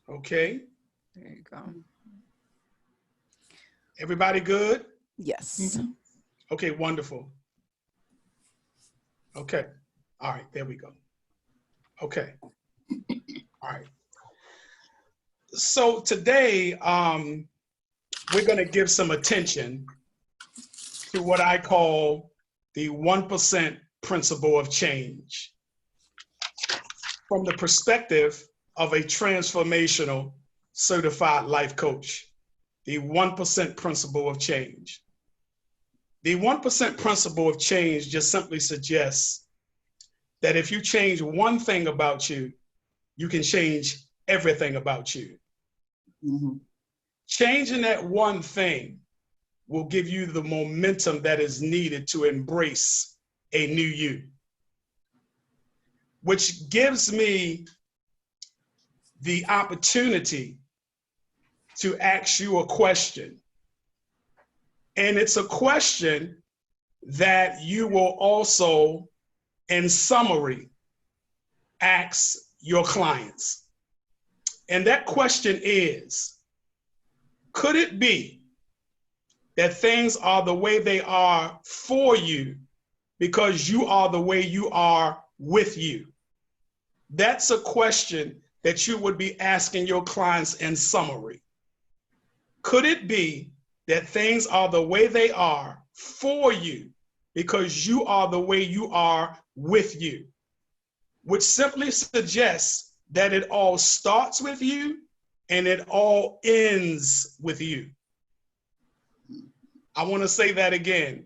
Okay. There you go. Everybody good? Yes. Okay, wonderful. Okay. All right, there we go. Okay. All right. So today, we're going to give some attention to what I call the 1% principle of change from the perspective of a transformational certified life coach. The 1% principle of change. The 1% principle of change just simply suggests that if you change one thing about you, you can change everything about you. Changing that one thing will give you the momentum that is needed to embrace a new you, which gives me the opportunity to ask you a question. And it's a question that you will also, in summary, ask your clients. And that question is, could it be that things are the way they are for you because you are the way you are with you? That's a question that you would be asking your clients in summary. Could it be that things are the way they are for you because you are the way you are with you? Which simply suggests that it all starts with you and it all ends with you. I want to say that again.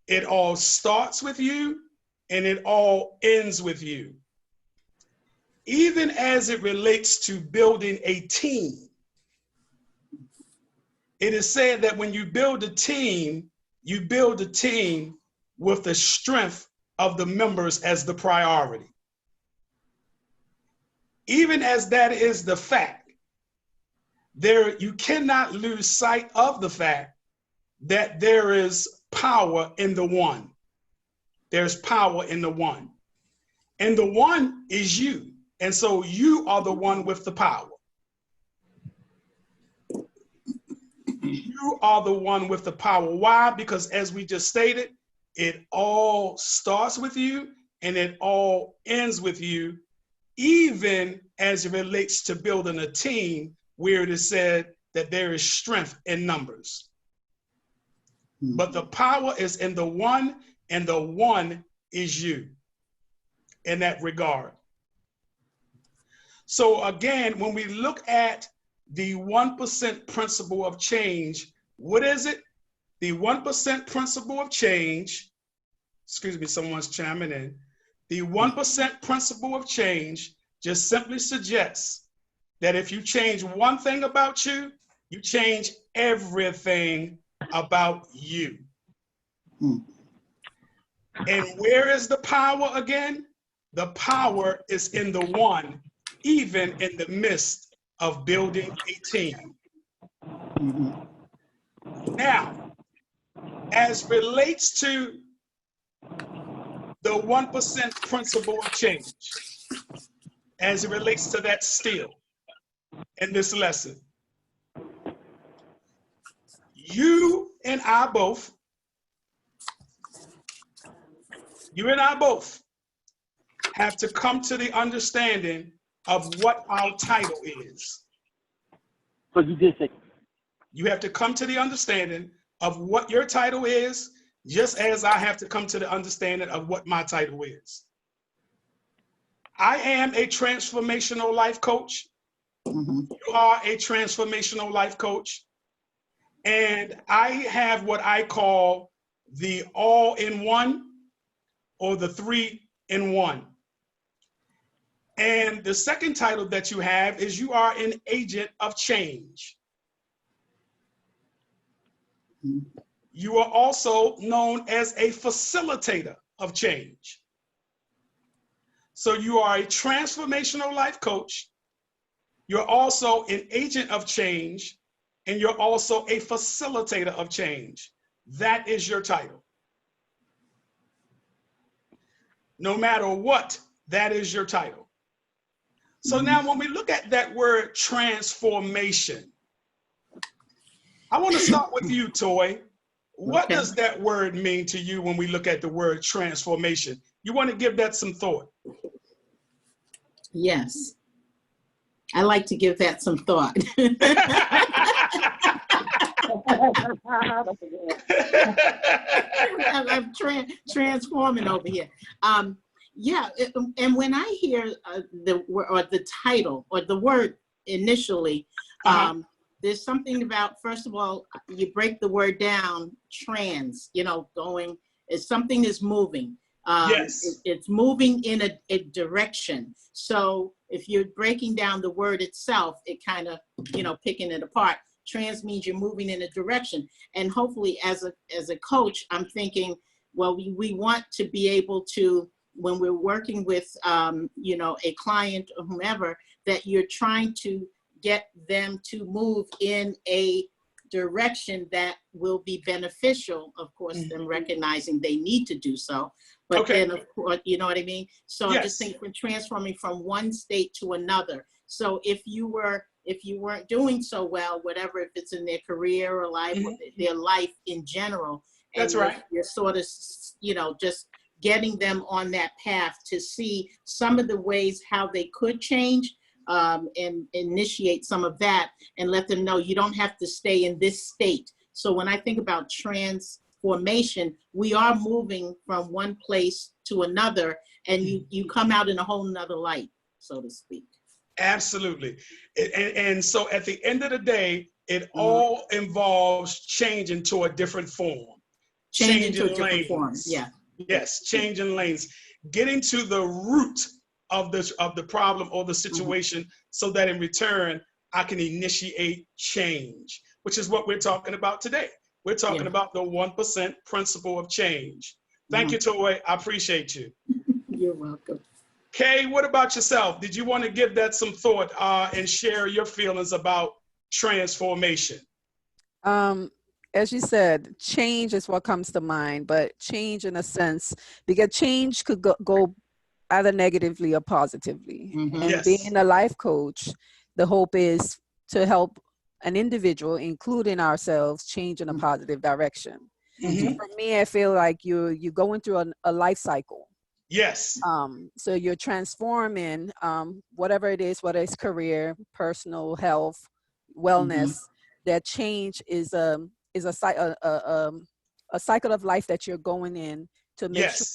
It all starts with you and it all ends with you. Even as it relates to building a team, it is said that when you build a team with the strength of the members as the priority. Even as that is the fact, you cannot lose sight of the fact that there is power in the one. There's power in the one. And the one is you. And so you are the one with the power. You are the one with the power. Why? Because as we just stated, it all starts with you and it all ends with you, even as it relates to building a team where it is said that there is strength in numbers. But the power is in the one, and the one is you in that regard. So again, when we look at the 1% principle of change, what is it? The 1% principle of change, excuse me, someone's chiming in. The 1% principle of change just simply suggests that if you change one thing about you, you change everything about you. And where is the power again? The power is in the one, even in the midst of building a team. Now, as relates to the 1% principle of change, as it relates to that still in this lesson, you and I both have to come to the understanding of what our title is. So you did say. You have to come to the understanding of what your title is, just as I have to come to the understanding of what my title is. I am a transformational life coach. You are a transformational life coach. And I have what I call the all-in-one or the 3-in-1. And the second title that you have is you are an agent of change. You are also known as a facilitator of change. So you are a transformational life coach. You're also an agent of change, and you're also a facilitator of change. That is your title. No matter what, that is your title. So now when we look at that word transformation, I want to start with you, Toy. What does that word mean to you when we look at the word transformation? You want to give that some thought? Yes. I like to give that some thought. I'm transforming over here. Yeah, and when I hear the title or the word initially, there's something about, first of all, you break the word down, trans, going, something is moving. Yes. It's moving in a direction. So if you're breaking down the word itself, it kind of, picking it apart. Trans means you're moving in a direction. And hopefully as a coach, I'm thinking, well, we want to be able to, when we're working with, a client or whomever, that you're trying to get them to move in a direction that will be beneficial, of course, them recognizing they need to do so. But then, of course, you know what I mean? So I'm just thinking, transforming from one state to another. So if you weren't doing so well, whatever, if it's in their career or life, or their life in general, and that's right. You're sort of, just getting them on that path to see some of the ways how they could change, and initiate some of that, and let them know you don't have to stay in this state. So when I think about transformation, we are moving from one place to another, and you come out in a whole nother light, so to speak. Absolutely. And so at the end of the day, it all involves changing to a different form. Changing to a different form, yeah. Yes, changing lanes, getting to the root of the problem or the situation, so that in return, I can initiate change, which is what we're talking about today. We're talking about the 1% principle of change. Thank you, Toy. I appreciate you. You're welcome. Kay, what about yourself? Did you want to give that some thought and share your feelings about transformation? As you said, change is what comes to mind, but change in a sense, because change could go either negatively or positively. And being a life coach, the hope is to help an individual, including ourselves, change in a positive direction. So for me, I feel like you're going through a life cycle. Yes. So you're transforming whatever it is, whether it's career, personal, health, wellness. That change is a cycle of life that you're going in to make sure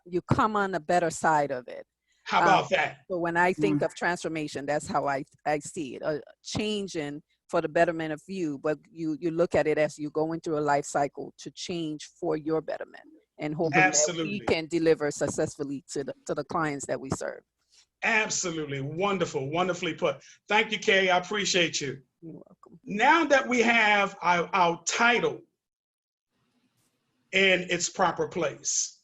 you come on the better side of it. How about that? So when I think of transformation, that's how I see it, a changing for the betterment of you, but you look at it as you going through a life cycle to change for your betterment, and hoping that we can deliver successfully to the clients that we serve. Absolutely. Wonderful. Wonderfully put. Thank you, Kay. I appreciate you. You're welcome. Now that we have our title in its proper place,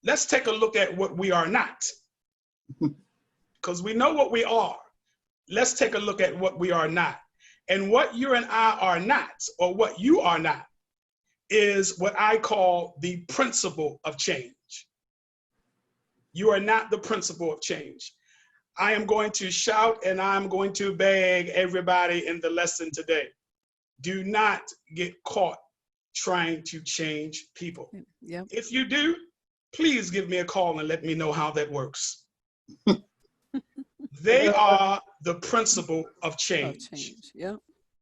let's take a look at what we are not. Because we know what we are. Let's take a look at what we are not. And what you and I are not, or what you are not, is what I call the principle of change. You are not the principle of change. I am going to shout and I'm going to beg everybody in the lesson today. Do not get caught trying to change people. Yep. If you do, please give me a call and let me know how that works. They are the principle of change. Yep.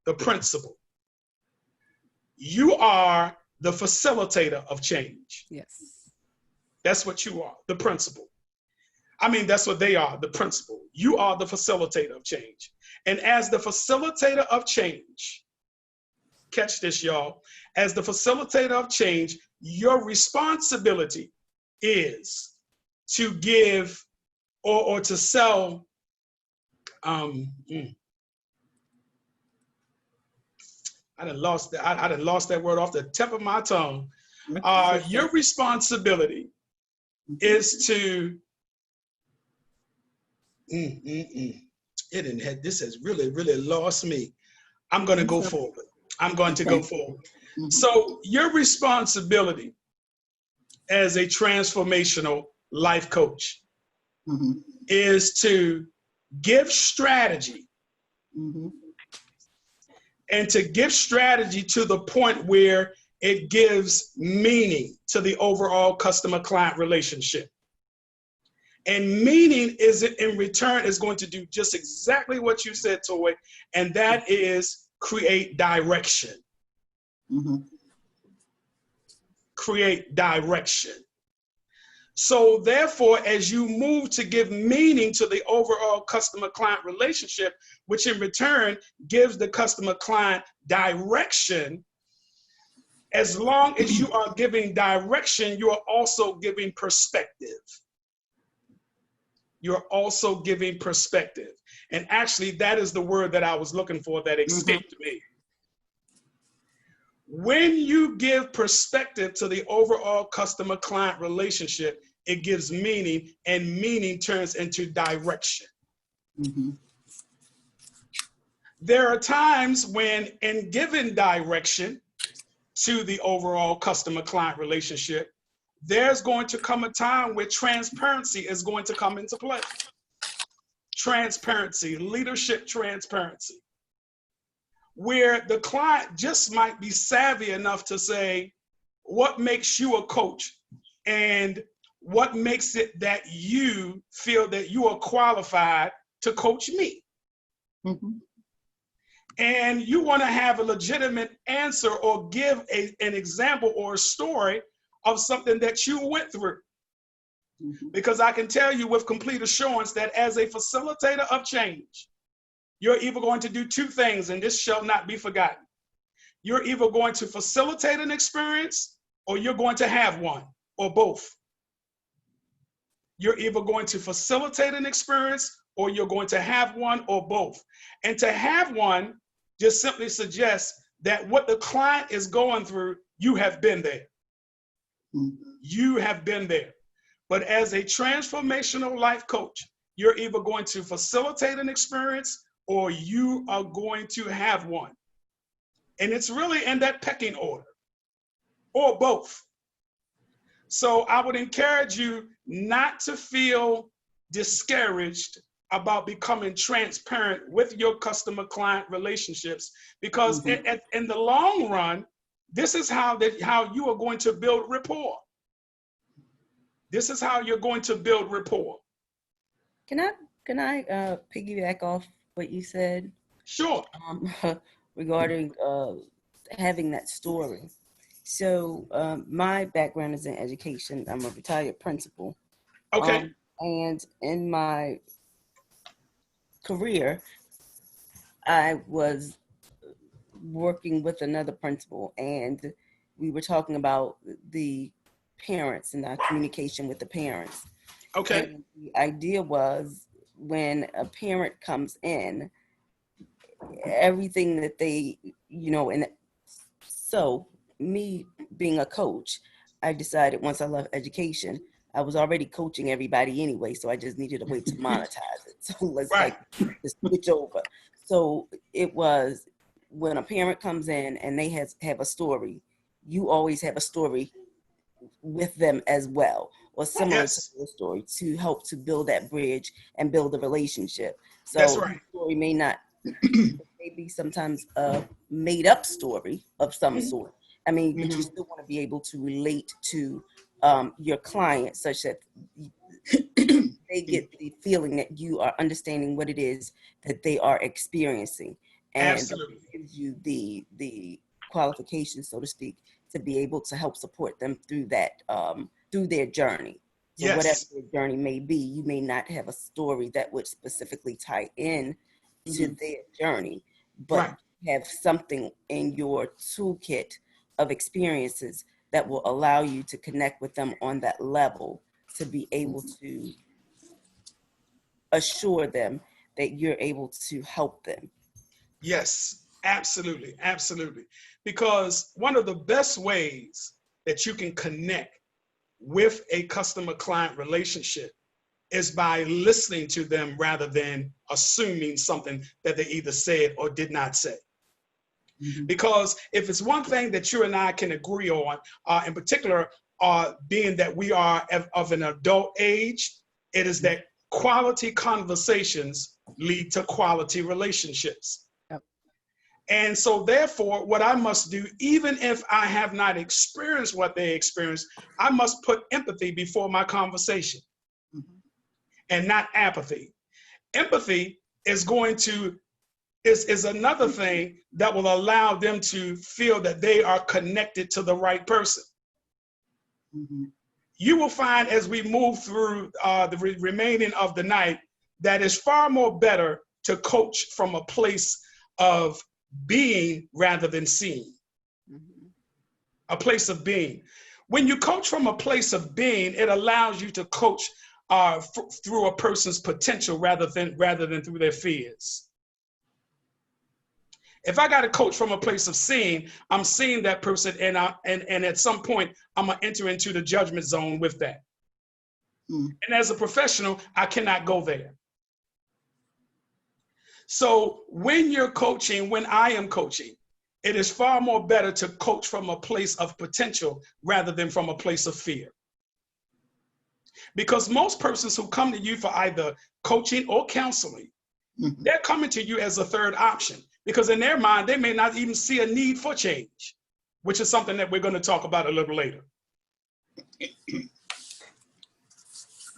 The principle. You are the facilitator of change. Yes. That's what you are, the principle. I mean, that's what they are, the principle. You are the facilitator of change. And as the facilitator of change, catch this, y'all, as the facilitator of change, your responsibility is to give or to sell, I done lost that word off the tip of my tongue. Your responsibility is to, this has really, really lost me. I'm going to go forward. I'm going to go forward. So your responsibility as a transformational life coach is to give strategy, and to give strategy to the point where it gives meaning to the overall customer-client relationship. And meaning is in return is going to do just exactly what you said, Toy, and that is create direction. Create direction. So therefore, as you move to give meaning to the overall customer-client relationship, which in return gives the customer-client direction, as long as you are giving direction, you are also giving perspective. You're also giving perspective. And actually, that is the word that I was looking for that escaped me. When you give perspective to the overall customer-client relationship, it gives meaning, and meaning turns into direction. There are times when, in giving direction to the overall customer-client relationship, there's going to come a time where transparency is going to come into play. Transparency, leadership transparency, where the client just might be savvy enough to say, what makes you a coach, and what makes it that you feel that you are qualified to coach me? And you want to have a legitimate answer or give an example or a story of something that you went through. Because I can tell you with complete assurance that as a facilitator of change, you're either going to do two things, and this shall not be forgotten. You're either going to facilitate an experience, or you're going to have one, or both. You're either going to facilitate an experience, or you're going to have one, or both. And to have one just simply suggests that what the client is going through, you have been there. You have been there. But as a transformational life coach, you're either going to facilitate an experience, or you are going to have one. And it's really in that pecking order, or both. So I would encourage you not to feel discouraged about becoming transparent with your customer-client relationships, because in the long run, this is how you are going to build rapport. This is how you're going to build rapport. Can I piggyback off what you said? Sure. Regarding having that story. So my background is in education. I'm a retired principal. Okay. And in my career, I was working with another principal, and we were talking about the parents and our communication with the parents. Okay. And the idea was, when a parent comes in, everything that they, and so me being a coach, I decided once I left education, I was already coaching everybody anyway, so I just needed a way to monetize it. So let's just switch over. So it was, when a parent comes in and they have a story, you always have a story with them as well, or similar to the story, to help to build that bridge and build a relationship. So that's right. The story may not, maybe sometimes a made up story of some sort. I mean, but you still want to be able to relate to your client, such that they get the feeling that you are understanding what it is that they are experiencing, and Absolutely. it gives you the qualifications, so to speak, to be able to help support them through that, through their journey. So whatever their journey may be, you may not have a story that would specifically tie in to their journey, but have something in your toolkit of experiences that will allow you to connect with them on that level, to be able to assure them that you're able to help them. Yes, absolutely, absolutely. Because one of the best ways that you can connect with a customer-client relationship is by listening to them rather than assuming something that they either said or did not say. Because if it's one thing that you and I can agree on, in particular, being that we are of an adult age, it is that quality conversations lead to quality relationships. Yep. And so therefore, what I must do, even if I have not experienced what they experienced, I must put empathy before my conversation and not apathy. Empathy is going to, is another thing that will allow them to feel that they are connected to the right person. You will find as we move through the remaining of the night that it's far more better to coach from a place of being rather than seeing. A place of being. When you coach from a place of being, it allows you to coach through a person's potential rather than through their fears. If I got to coach from a place of seeing, I'm seeing that person, and at some point, I'm gonna enter into the judgment zone with that. And as a professional, I cannot go there. So when you're coaching, when I am coaching, it is far more better to coach from a place of potential rather than from a place of fear. Because most persons who come to you for either coaching or counseling, they're coming to you as a third option. Because in their mind, they may not even see a need for change, which is something that we're going to talk about a little later.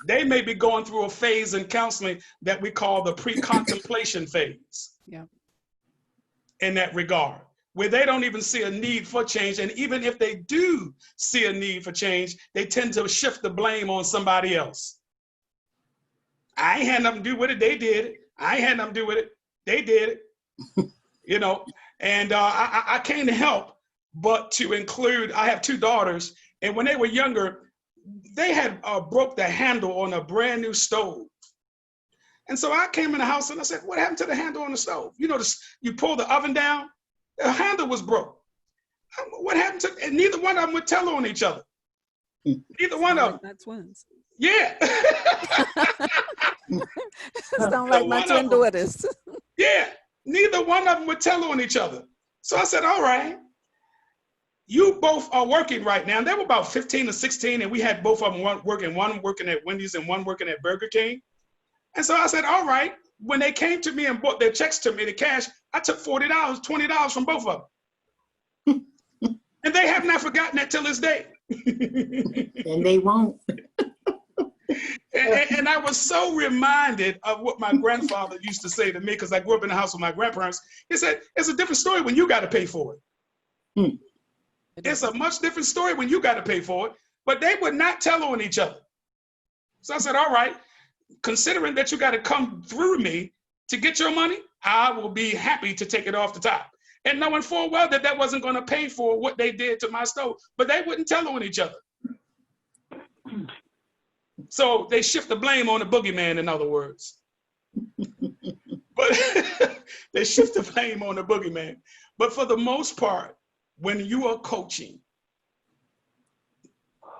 They may be going through a phase in counseling that we call the pre-contemplation phase. Yeah. In that regard, where they don't even see a need for change. And even if they do see a need for change, they tend to shift the blame on somebody else. I ain't had nothing to do with it. They did it. I ain't had nothing to do with it. They did it. You know, and I can't help but to include, I have two daughters, and when they were younger, they had broke the handle on a brand new stove. And so I came in the house and I said, what happened to the handle on the stove? You know, you pull the oven down, the handle was broke. What happened to, and neither one of them would tell on each other. Neither one of them. Like twins. Yeah. Sound like my twin daughters. Yeah. Neither one of them would tell on each other. So I said, all right, you both are working right now. And they were about 15 or 16, and we had both of them one working at Wendy's and one working at Burger King. And so I said, all right, when they came to me and brought their checks to me, the cash, I took $40, $20 from both of them. And they have not forgotten that till this day. And they won't. And I was so reminded of what my grandfather used to say to me, because I grew up in the house with my grandparents. He said, it's a different story when you got to pay for it. It's a much different story when you got to pay for it, but they would not tell on each other. So I said, all right, considering that you got to come through me to get your money, I will be happy to take it off the top. And knowing full well that that wasn't going to pay for what they did to my stove, but they wouldn't tell on each other. So they shift the blame on the boogeyman, in other words. But they shift the blame on the boogeyman. But for the most part, when you are coaching,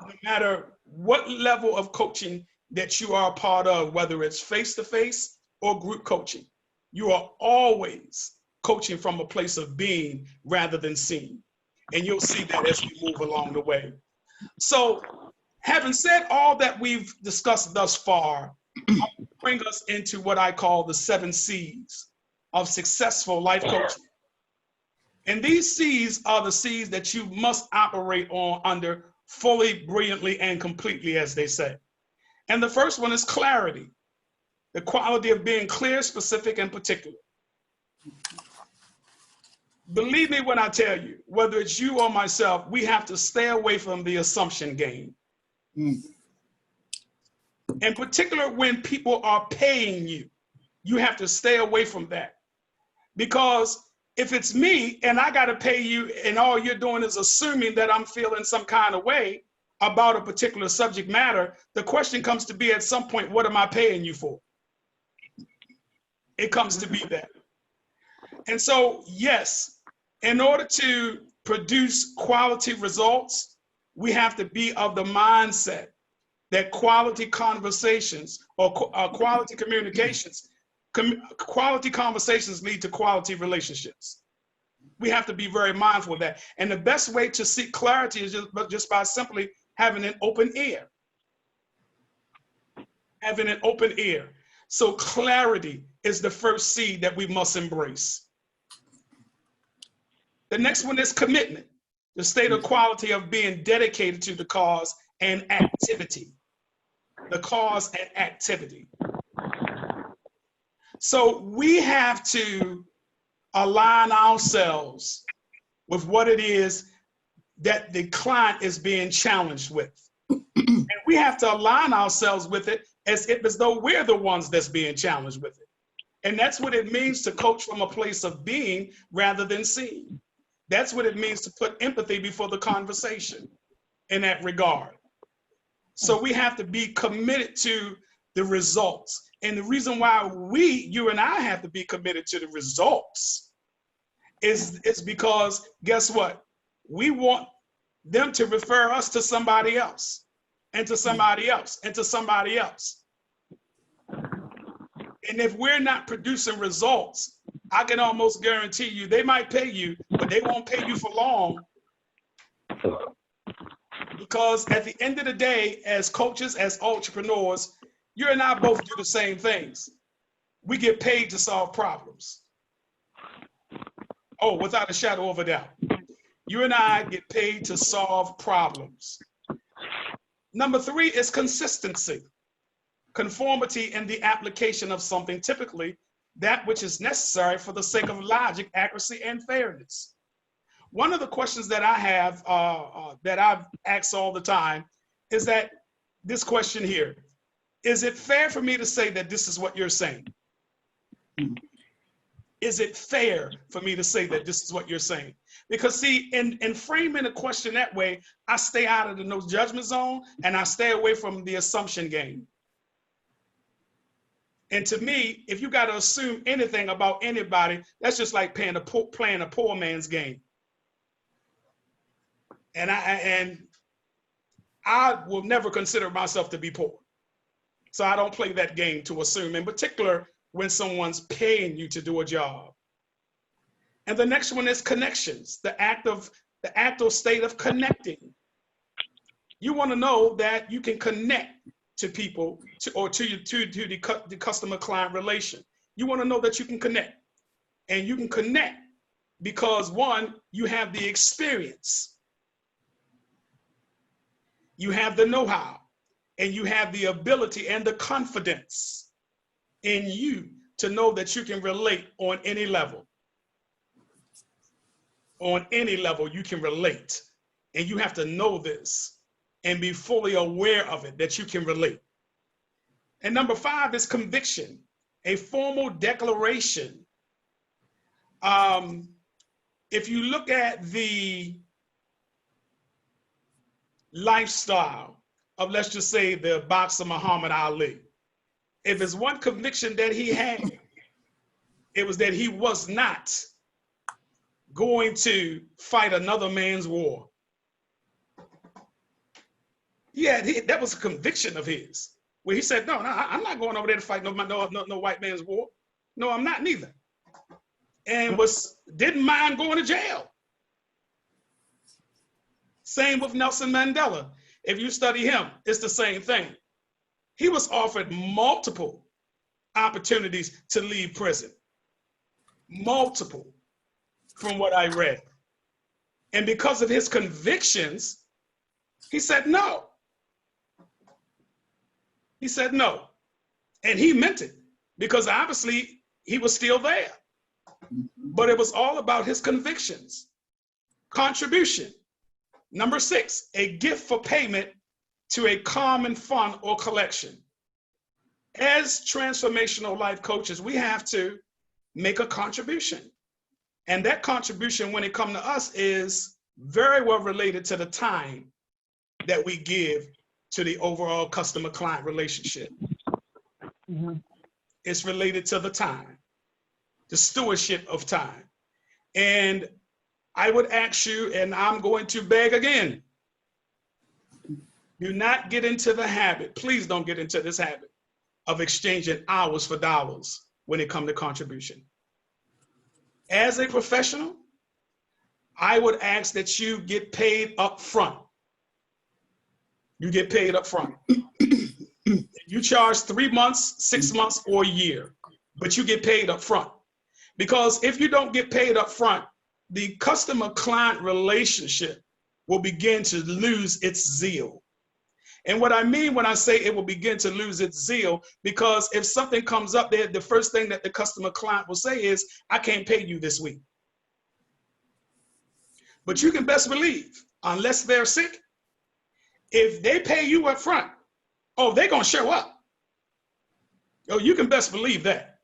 no matter what level of coaching that you are a part of, whether it's face-to-face or group coaching, you are always coaching from a place of being rather than seeing. And you'll see that as we move along the way. So having said all that we've discussed thus far, I'll bring us into what I call the 7 C's of successful life coaching. And these C's are the C's that you must operate on under fully, brilliantly, and completely, as they say. And the first one is clarity, the quality of being clear, specific, and particular. Believe me when I tell you, whether it's you or myself, we have to stay away from the assumption game. In particular, when people are paying you, you have to stay away from that. Because if it's me and I got to pay you and all you're doing is assuming that I'm feeling some kind of way about a particular subject matter, the question comes to be at some point, what am I paying you for? It comes to be that. And so, yes, in order to produce quality results, we have to be of the mindset that quality conversations or quality communications, quality conversations lead to quality relationships. We have to be very mindful of that. And the best way to seek clarity is just by simply having an open ear. Having an open ear. So clarity is the first C that we must embrace. The next one is commitment, the state or quality of being dedicated to the cause and activity. The cause and activity. So we have to align ourselves with what it is that the client is being challenged with. And we have to align ourselves with it as though we're the ones that's being challenged with it. And that's what it means to coach from a place of being rather than seeing. That's what it means to put empathy before the conversation in that regard. So we have to be committed to the results. And the reason why you and I have to be committed to the results is because guess what? We want them to refer us to somebody else and to somebody else and to somebody else. And if we're not producing results, I can almost guarantee you they might pay you, but they won't pay you for long. Because at the end of the day, as coaches, as entrepreneurs, you and I both do the same things. We get paid to solve problems. Oh, without a shadow of a doubt. You and I get paid to solve problems. Number 3 is consistency. Conformity in the application of something, typically that which is necessary for the sake of logic, accuracy, and fairness. One of the questions that I have, that I've asked all the time, is that this question here: is it fair for me to say that this is what you're saying? Is it fair for me to say that this is what you're saying? Because see, in framing a question that way, I stay out of the no judgment zone and I stay away from the assumption game. And to me, if you got to assume anything about anybody, that's just like playing a poor man's game. And I will never consider myself to be poor. So I don't play that game to assume, in particular when someone's paying you to do a job. And the next one is connections, the active state of connecting. You want to know that you can connect to people to the customer client relation. You want to know that you can connect, and you can connect because one, you have the experience, you have the know-how, and you have the ability and the confidence in you to know that you can relate on any level. On any level, you can relate. And you have to know this and be fully aware of it, that you can relate. And number 5 is conviction, a formal declaration. If you look at the lifestyle of, let's just say, the boxer Muhammad Ali, if there's one conviction that he had, it was that he was not going to fight another man's war. Yeah, that was a conviction of his, where he said, no, I'm not going over there to fight no white man's war. No, I'm not neither. And didn't mind going to jail. Same with Nelson Mandela. If you study him, it's the same thing. He was offered multiple opportunities to leave prison. Multiple, from what I read. And because of his convictions, he said no. He said no. And he meant it, because obviously he was still there. But it was all about his convictions. Contribution. Number 6, a gift for payment to a common fund or collection. As transformational life coaches, we have to make a contribution. And that contribution, when it comes to us, is very well related to the time that we give to the overall customer-client relationship. Mm-hmm. It's related to the time, the stewardship of time. And I would ask you, and I'm going to beg again, do not get into the habit, please don't get into this habit of exchanging hours for dollars when it comes to contribution. As a professional, I would ask that you get paid up front. You get paid up front. You You charge 3 months, 6 months, or a year, but you get paid up front. Because if you don't get paid up front, the customer-client relationship will begin to lose its zeal. And what I mean when I say it will begin to lose its zeal, because if something comes up there, the first thing that the customer-client will say is, I can't pay you this week. But you can best believe, unless they're sick, if they pay you up front, oh, they're going to show up. Oh, you can best believe that.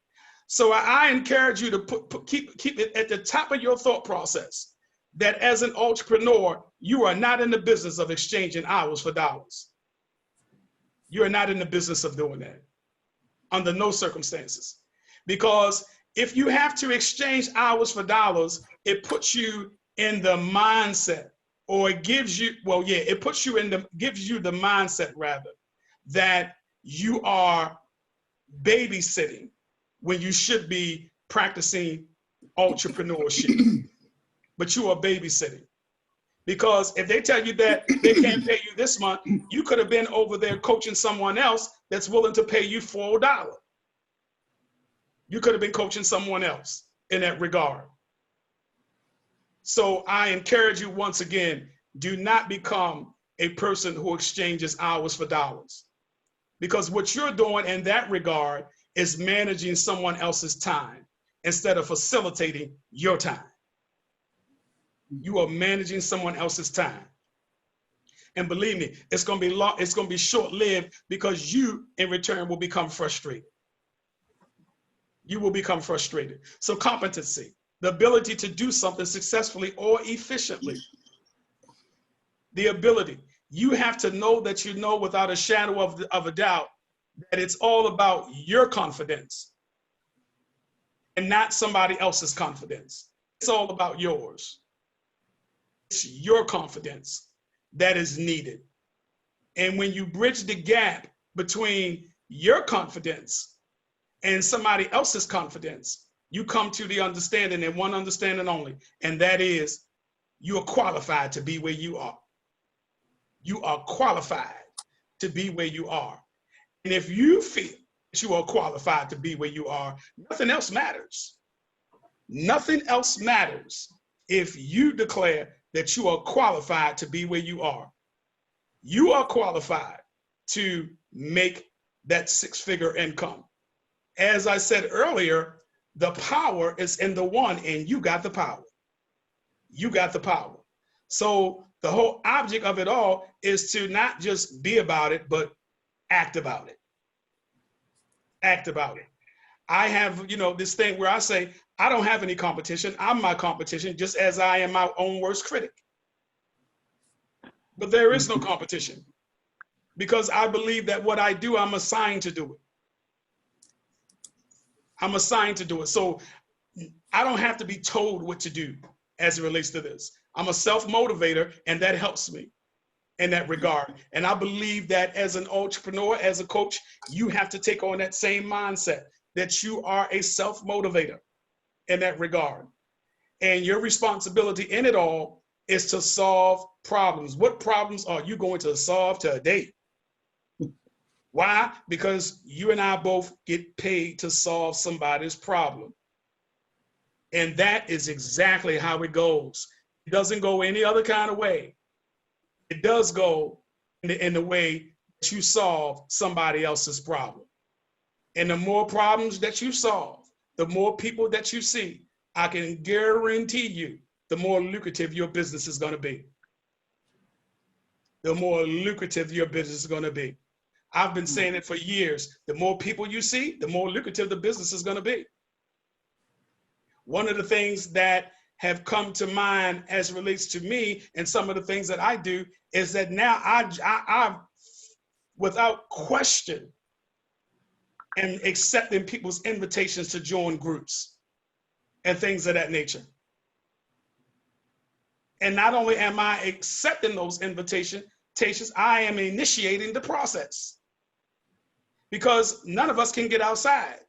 So I encourage you to keep it at the top of your thought process that as an entrepreneur, you are not in the business of exchanging hours for dollars. You are not in the business of doing that under no circumstances. Because if you have to exchange hours for dollars, it puts you in the mindset, or it gives you, well, yeah, it puts you in the, gives you the mindset rather, that you are babysitting when you should be practicing entrepreneurship, but you are babysitting. Because if they tell you that they can't pay you this month, you could have been over there coaching someone else that's willing to pay you $4. You could have been coaching someone else in that regard. So I encourage you once again, do not become a person who exchanges hours for dollars. Because what you're doing in that regard is managing someone else's time instead of facilitating your time. You are managing someone else's time. And believe me, it's going to be long, it's going to be short-lived, because you in return will become frustrated. You will become frustrated. So competency, the ability to do something successfully or efficiently. The ability. You have to know that you know without a shadow of a doubt that it's all about your confidence and not somebody else's confidence. It's all about yours. It's your confidence that is needed. And when you bridge the gap between your confidence and somebody else's confidence, you come to the understanding, and one understanding only, and that is you are qualified to be where you are. You are qualified to be where you are. And if you feel that you are qualified to be where you are, nothing else matters. Nothing else matters if you declare that you are qualified to be where you are. You are qualified to make that six-figure income. As I said earlier, the power is in the one, and you got the power. You got the power. So the whole object of it all is to not just be about it, but act about it. Act about it. I have, this thing where I say, I don't have any competition. I'm my competition, just as I am my own worst critic. But there is no competition, because I believe that what I do, I'm assigned to do it. I'm assigned to do it. So I don't have to be told what to do as it relates to this. I'm a self-motivator, and that helps me in that regard. And I believe that as an entrepreneur, as a coach, you have to take on that same mindset, that you are a self-motivator in that regard. And your responsibility in it all is to solve problems. What problems are you going to solve today? Why? Because you and I both get paid to solve somebody's problem. And that is exactly how it goes. It doesn't go any other kind of way. It does go in the way that you solve somebody else's problem. And the more problems that you solve, the more people that you see, I can guarantee you, the more lucrative your business is going to be. The more lucrative your business is going to be. I've been saying it for years. The more people you see, the more lucrative the business is going to be. One of the things that have come to mind as it relates to me and some of the things that I do is that now I without question, am accepting people's invitations to join groups and things of that nature. And not only am I accepting those invitations, I am initiating the process, because none of us can get outside.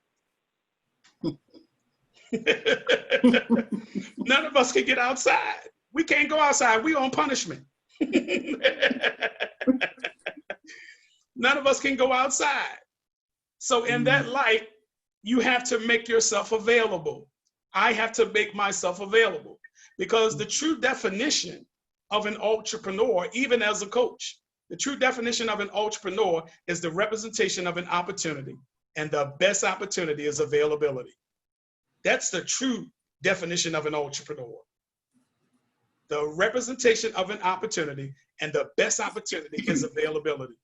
None of us can get outside. We can't go outside. We on punishment. None of us can go outside. So in that light, you have to make yourself available. I have to make myself available, because the true definition of an entrepreneur, even as a coach, the true definition of an entrepreneur is the representation of an opportunity, and the best opportunity is availability. That's the true definition of an entrepreneur. The representation of an opportunity, and the best opportunity is availability.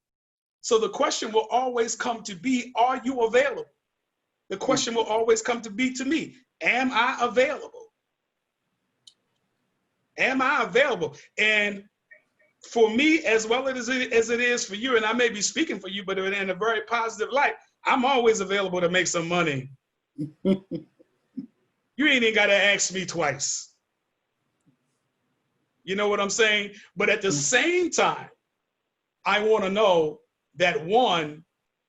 So the question will always come to be, are you available? The question will always come to be to me, am I available? Am I available? And for me, as well as it is for you, and I may be speaking for you, but in a very positive light, I'm always available to make some money. You ain't even got to ask me twice. You know what I'm saying? But at the same time, I want to know that, one,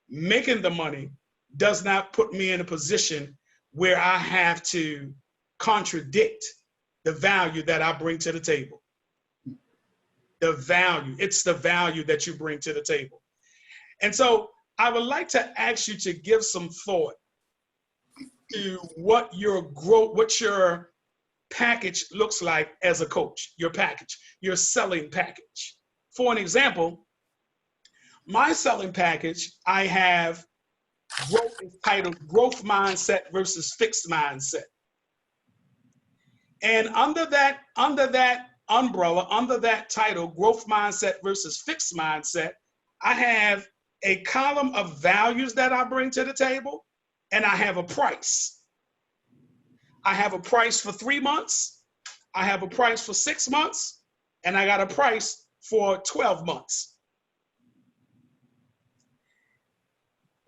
making the money does not put me in a position where I have to contradict the value that I bring to the table. The value, it's the value that you bring to the table. And so I would like to ask you to give some thought to what your package looks like as a coach, your package, your selling package. For an example, my selling package, I have titled Growth Mindset versus Fixed Mindset. And under that umbrella, under that title, Growth Mindset versus Fixed Mindset, I have a column of values that I bring to the table, and I have a price. I have a price for 3 months, I have a price for 6 months, and I got a price for 12 months.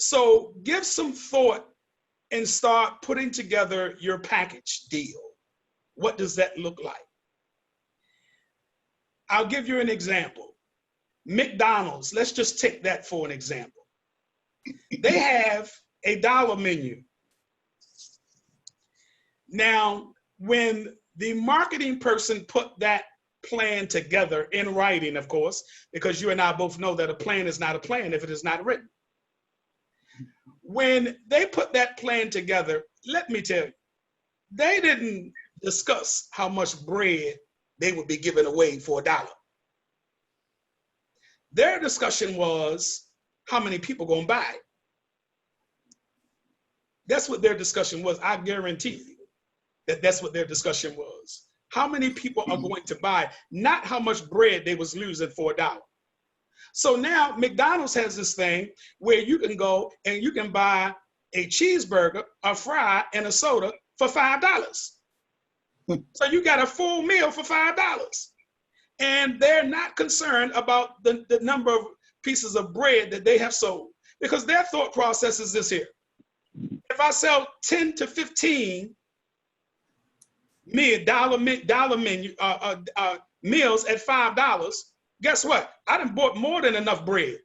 So give some thought and start putting together your package deal. What does that look like? I'll give you an example. McDonald's, let's just take that for an example. They have a dollar menu. Now, when the marketing person put that plan together in writing, of course, because you and I both know that a plan is not a plan if it is not written. When they put that plan together, let me tell you, they didn't discuss how much bread they would be giving away for $1. Their discussion was how many people gonna buy it. That's what their discussion was. I guarantee you that that's what their discussion was. How many people are going to buy, not how much bread they was losing for $1. So now McDonald's has this thing where you can go and you can buy a cheeseburger, a fry, and a soda for $5. So you got a full meal for $5. And they're not concerned about the number of pieces of bread that they have sold, because their thought process is this here. If I sell 10 to 15 dollar menu meals at $5, guess what? I done bought more than enough bread.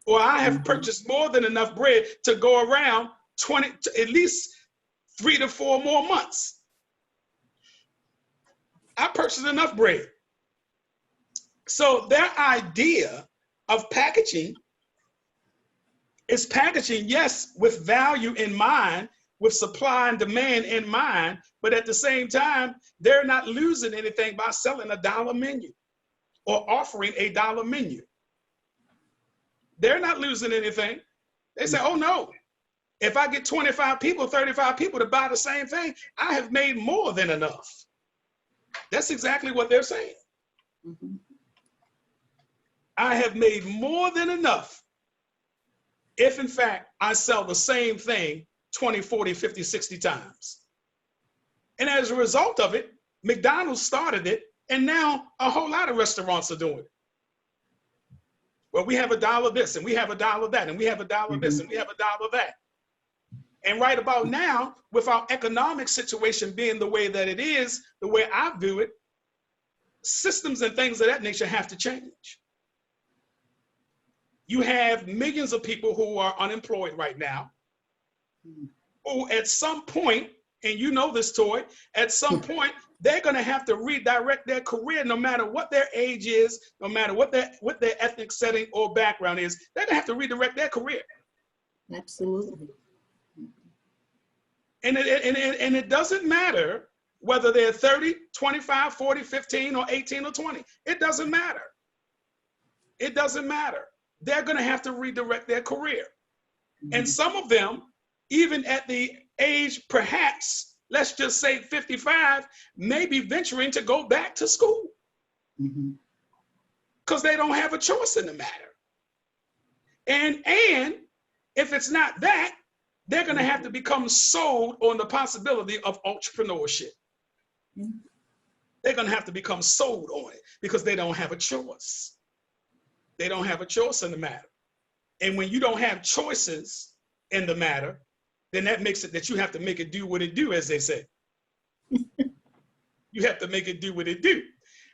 Or I have purchased more than enough bread to go around at least 3 to 4 more months. I purchased enough bread. So their idea of packaging is packaging, yes, with value in mind, with supply and demand in mind, but at the same time, they're not losing anything by selling a dollar menu or offering a dollar menu. They're not losing anything. They say, oh no, if I get 25 people, 35 people to buy the same thing, I have made more than enough. That's exactly what they're saying. I have made more than enough if in fact I sell the same thing 20, 40, 50, 60 times. And as a result of it, McDonald's started it, and now a whole lot of restaurants are doing it. Well, we have $1 this, and we have $1 that, and we have $1 this, and we have $1 that. And right about now, with our economic situation being the way that it is, the way I view it, systems and things of that nature have to change. You have millions of people who are unemployed right now, who at some point, and you know this, Toy, at some point, they're going to have to redirect their career no matter what their age is, no matter what their ethnic setting or background is. They're going to have to redirect their career. Absolutely. And it doesn't matter whether they're 30, 25, 40, 15, or 18 or 20. It doesn't matter. It doesn't matter. They're going to have to redirect their career. And some of them, even at the age, perhaps, let's just say 55, may be venturing to go back to school because they don't have a choice in the matter. And if it's not that, they're going to have to become sold on the possibility of entrepreneurship. They're going to have to become sold on it because they don't have a choice. They don't have a choice in the matter. And when you don't have choices in the matter, then that makes it that you have to make it do what it do, as they say. You have to make it do what it do.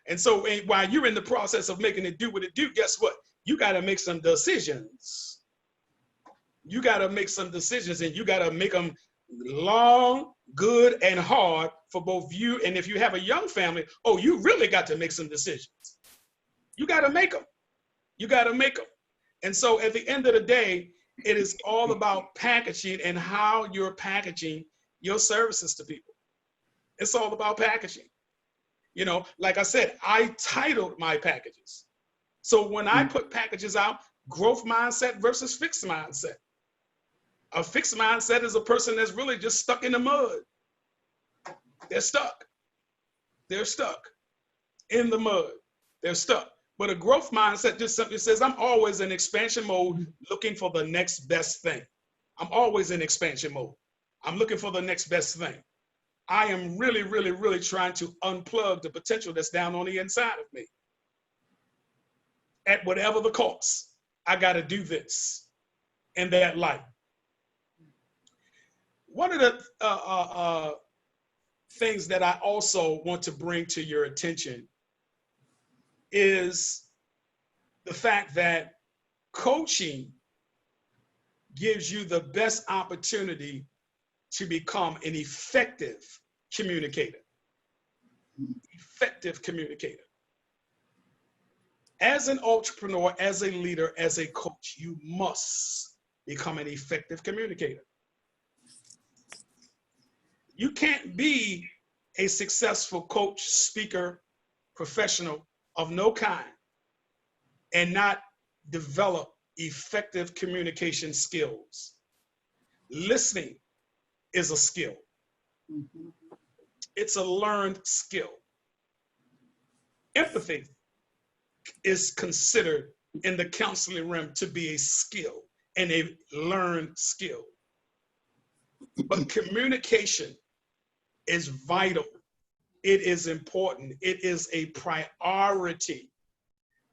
And so while you're in the process of making it do what it do, guess what? You got to make some decisions. You got to make some decisions, and you got to make them long, good, and hard for both you. And if you have a young family, oh, you really got to make some decisions. You got to make them. You got to make them. And so at the end of the day, it is all about packaging and how you're packaging your services to people. It's all about packaging. You know, like I said, I titled my packages. So when I put packages out, growth mindset versus fixed mindset. A fixed mindset is a person that's really just stuck in the mud. They're stuck. They're stuck in the mud. They're stuck. But a growth mindset just simply says, I'm always in expansion mode, looking for the next best thing. I'm always in expansion mode. I'm looking for the next best thing. I am really, really, really trying to unplug the potential that's down on the inside of me. At whatever the cost, I got to do this in that light. One of the things that I also want to bring to your attention is the fact that coaching gives you the best opportunity to become an effective communicator. Effective communicator. As an entrepreneur, as a leader, as a coach, you must become an effective communicator. You can't be a successful coach, speaker, professional of no kind and not develop effective communication skills. Listening is a skill. It's a learned skill. Empathy is considered in the counseling realm to be a skill and a learned skill. But communication is vital. It is important. It is a priority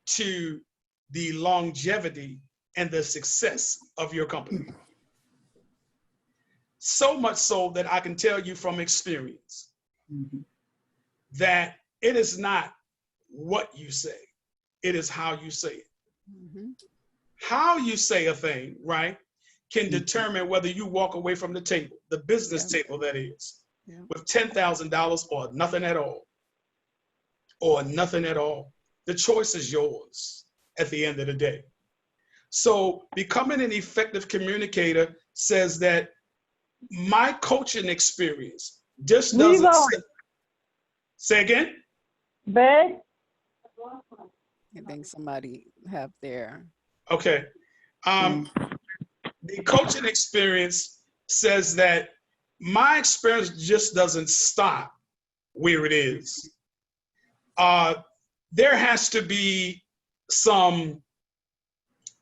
to the longevity and the success of your company. So much so that I can tell you from experience that it is not what you say, it is how you say it. How you say a thing, right, can determine whether you walk away from the table, the business table that is, with $10,000 or nothing at all. Or nothing at all. The choice is yours at the end of the day. So becoming an effective communicator says that my coaching experience just doesn't say again? Babe? I think somebody have their. Okay. The coaching experience says that my experience just doesn't stop where it is. There has to be some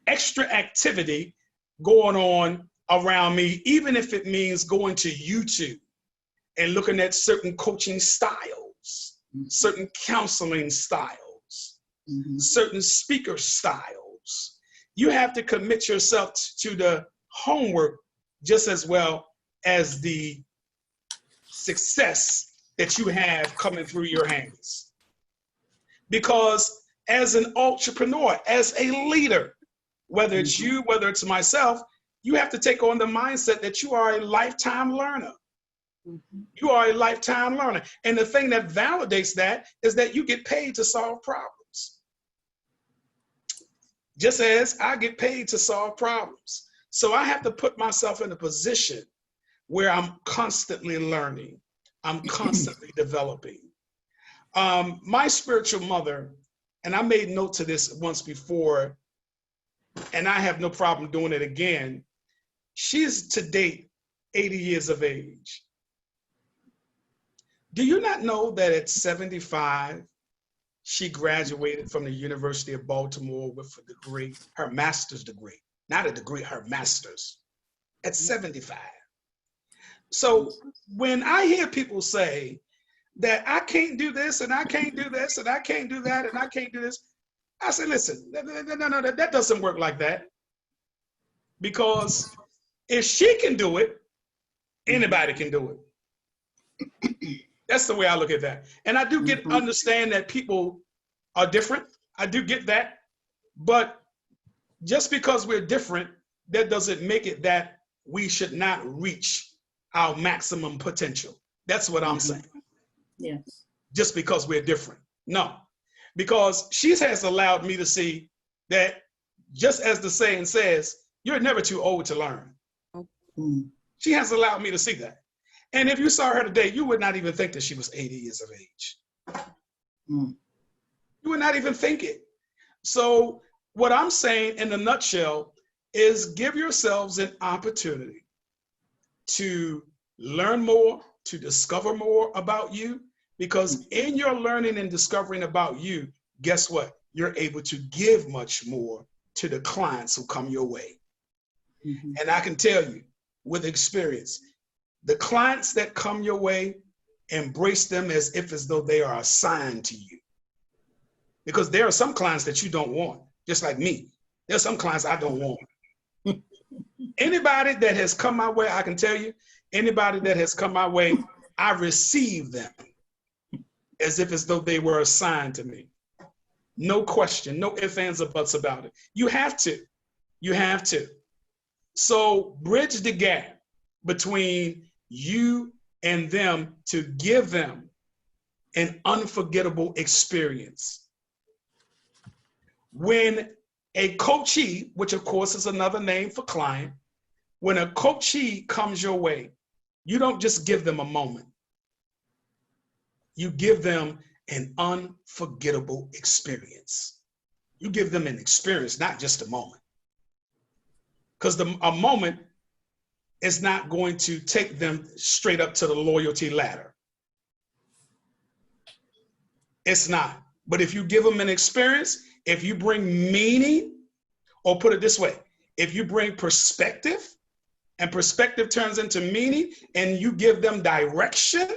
extra activity going on around me, even if it means going to YouTube and looking at certain coaching styles, certain counseling styles, certain speaker styles. You have to commit yourself to the homework just as well as the success that you have coming through your hands. Because as an entrepreneur, as a leader, whether it's you, whether it's myself, you have to take on the mindset that you are a lifetime learner. You are a lifetime learner. And the thing that validates that is that you get paid to solve problems. Just as I get paid to solve problems. So I have to put myself in a position where I'm constantly learning. I'm constantly developing. My spiritual mother, and I made note to this once before, and I have no problem doing it again. She's to date 80 years of age. Do you not know that at 75, she graduated from the University of Baltimore with a degree, her master's degree, not a degree, her master's, at 75. So when I hear people say that I can't do this and I can't do this and I can't do that and I can't do this, I say, listen, no, that doesn't work like that. Because if she can do it, anybody can do it. That's the way I look at that. And I do understand that people are different. I do get that. But just because we're different, that doesn't make it that we should not reach our maximum potential. That's what I'm saying. Yes. Just because we're different. No. Because she has allowed me to see that, just as the saying says, you're never too old to learn. She has allowed me to see that. And if you saw her today, you would not even think that she was 80 years of age. You would not even think it. So what I'm saying in a nutshell is give yourselves an opportunity to learn more, to discover more about you, because in your learning and discovering about you, guess what? You're able to give much more to the clients who come your way. And I can tell you with experience, the clients that come your way, embrace them as though they are assigned to you. Because there are some clients that you don't want, just like me. There are some clients I don't want. Anybody that has come my way, I can tell you, anybody that has come my way, I receive them as though they were assigned to me. No question, no ifs, ands, or buts about it. You have to. You have to. So bridge the gap between you and them to give them an unforgettable experience. When a coachee, which of course is another name for client, when a coachee comes your way, you don't just give them a moment. You give them an unforgettable experience. You give them an experience, not just a moment. Because a moment is not going to take them straight up to the loyalty ladder. It's not. But if you give them an experience, if you bring meaning, or put it this way, if you bring perspective, and perspective turns into meaning, and you give them direction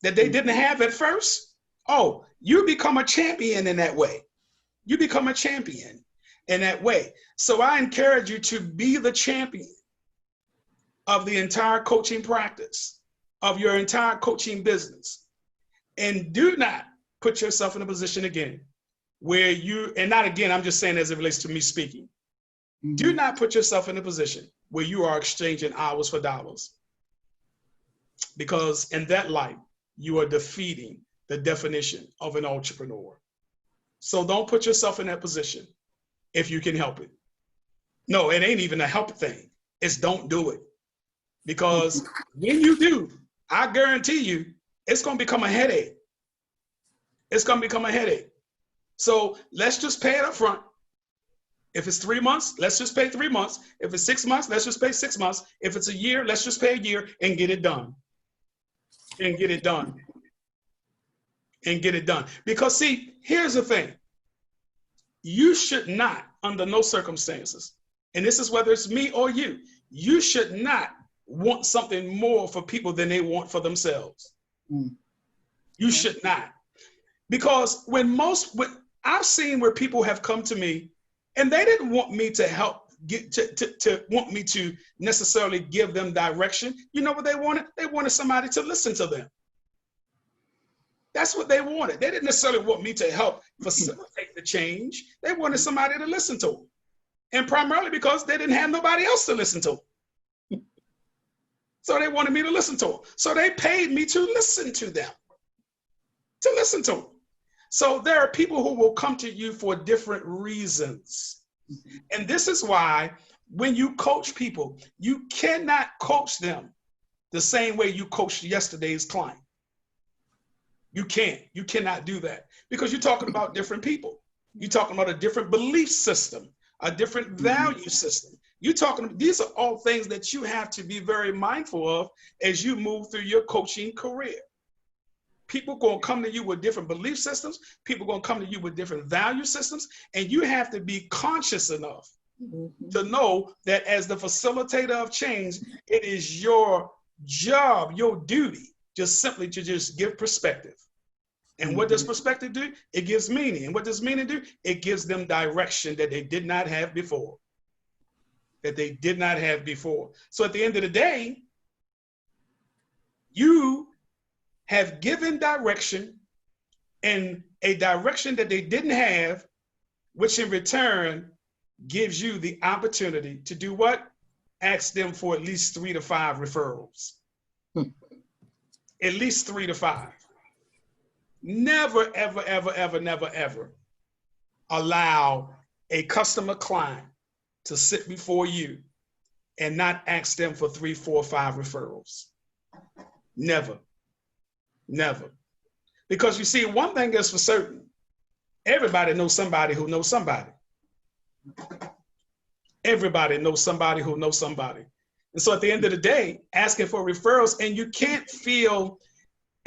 that they didn't have at first, oh, you become a champion in that way. You become a champion in that way. So I encourage you to be the champion of the entire coaching practice, of your entire coaching business. And do not put yourself in a position again where you, and not again, I'm just saying as it relates to me speaking, do not put yourself in a position where you are exchanging hours for dollars. Because in that light, you are defeating the definition of an entrepreneur. So don't put yourself in that position if you can help it. No, it ain't even a help thing. It's don't do it. Because when you do, I guarantee you, it's going to become a headache. It's going to become a headache. So let's just pay it up front. If it's 3 months, let's just pay 3 months. If it's 6 months, let's just pay 6 months. If it's a year, let's just pay a year and get it done. And get it done. And get it done. Because see, here's the thing. You should not, under no circumstances, and this is whether it's me or you should not want something more for people than they want for themselves. You should not. Because when I've seen where people have come to me and they didn't want me to help want me to necessarily give them direction. You know what they wanted? They wanted somebody to listen to them. That's what they wanted. They didn't necessarily want me to help facilitate the change. They wanted somebody to listen to them. And primarily because they didn't have nobody else to listen to them. So they wanted me to listen to them. So they paid me to listen to them, to listen to them. So there are people who will come to you for different reasons. And this is why when you coach people, you cannot coach them the same way you coached yesterday's client. You can't. You cannot do that because you're talking about different people. You're talking about a different belief system, a different value system. You're talking, these are all things that you have to be very mindful of as you move through your coaching career. People going to come to you with different belief systems. People going to come to you with different value systems. And you have to be conscious enough to know that as the facilitator of change, it is your job, your duty, just simply to just give perspective. And what does perspective do? It gives meaning. And what does meaning do? It gives them direction that they did not have before. That they did not have before. So at the end of the day, you have given direction, and a direction that they didn't have, which in return gives you the opportunity to do what? Ask them for at least 3 to 5 referrals. At least 3 to 5. Never, ever, ever, ever, never, ever allow a customer client to sit before you and not ask them for 3, 4, 5 referrals. Never, never. Because you see, one thing is for certain, everybody knows somebody who knows somebody. Everybody knows somebody who knows somebody. And so at the end of the day, asking for referrals, and you can't feel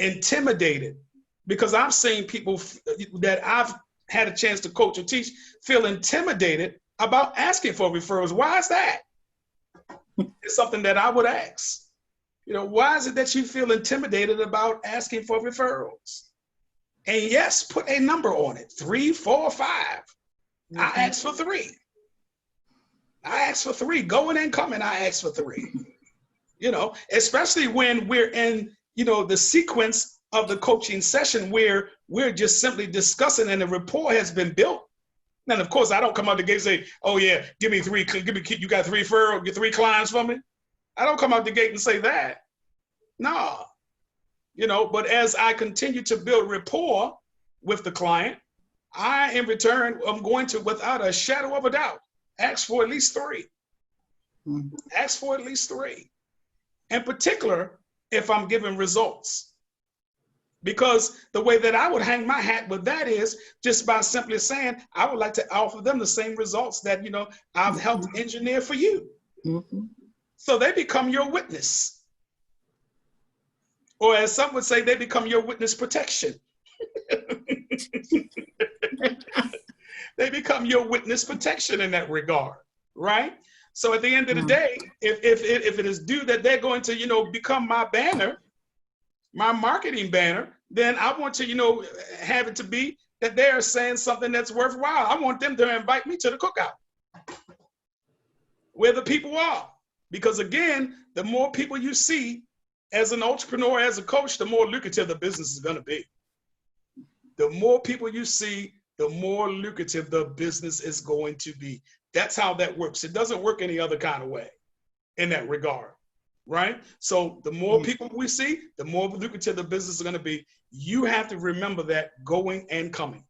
intimidated, because I've seen people that I've had a chance to coach or teach feel intimidated about asking for referrals. Why is that? It's something that I would ask. You know, why is it that you feel intimidated about asking for referrals? And yes, put a number on it, 3, 4, 5. I asked for 3. I asked for 3. Going and coming, I asked for 3. You know, especially when we're in, you know, the sequence of the coaching session where we're just simply discussing and the rapport has been built. And of course, I don't come out the gate and say, oh yeah, give me 3, you got 3 referrals, get 3 clients from me. I don't come out the gate and say that. No, you know, but as I continue to build rapport with the client, I, in return, I'm going to, without a shadow of a doubt, ask for at least 3. Ask for at least 3. In particular, if I'm giving results. Because the way that I would hang my hat with that is just by simply saying, I would like to offer them the same results that, you know, I've helped engineer for you. So they become your witness. Or as some would say, they become your witness protection. They become your witness protection in that regard, right? So at the end of the day, if it is due that they're going to, you know, become my banner, my marketing banner, then I want to, you know, have it to be that they are saying something that's worthwhile. I want them to invite me to the cookout where the people are. Because again, the more people you see as an entrepreneur, as a coach, the more lucrative the business is going to be. The more people you see, the more lucrative the business is going to be. That's how that works. It doesn't work any other kind of way in that regard, right? So the more people we see, the more lucrative the business is going to be. You have to remember that going and coming.